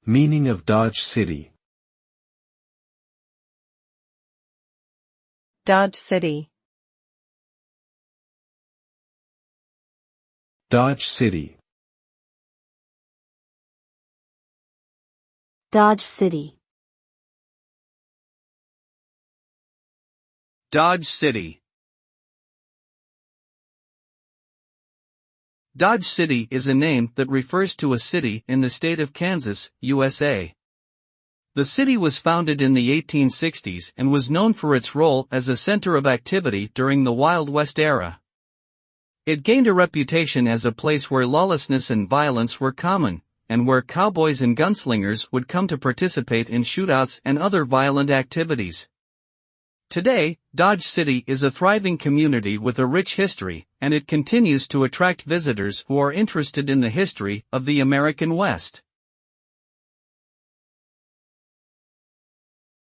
Meaning of Dodge City. Dodge City. Dodge City. Dodge City. Dodge City. Dodge City is a name that refers to a city in the state of Kansas, USA. The city was founded in the 1860s and was known for its role as a center of activity during the Wild West era. It gained a reputation as a place where lawlessness and violence were common, and where cowboys and gunslingers would come to participate in shootouts and other violent activities. Today, Dodge City is a thriving community with a rich history, and it continues to attract visitors who are interested in the history of the American West.